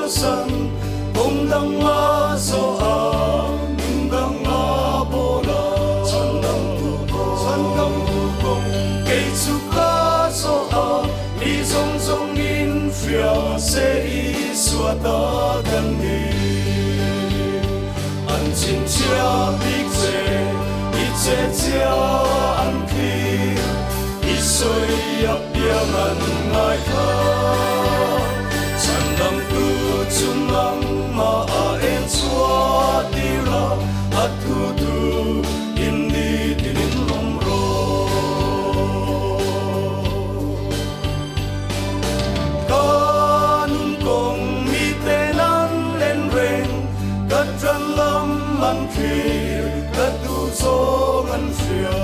san kung dang nga so ang dang nga bola san dang bukong kay suka so mi song song in fia se i swata gan ni an chin chia big se i che chia an ki i soi ap ya man ngai kha san dang tu chung lang ma a en chua ti ra at tu tu in ni tin in lom ro kanun kong mi te nan len reng kat tran lam man khi kat tu so ngan sia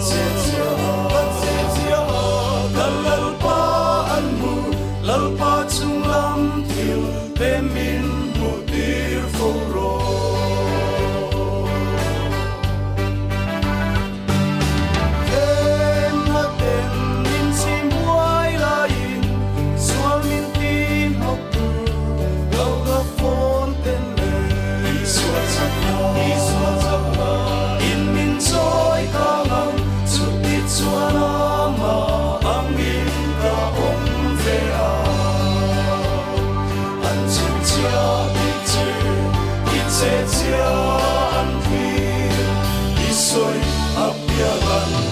se sia kalal pa an mu lal pa chung lam thil te min mu tir fo ro em na ten min si muai la in sual min tin hok tu gau ga fon ten le i sual sak na in min choi ka ngang chu ti chuan ma ang min ka om ve a an chin chia bi che i che chia an khi i soi ap ya gan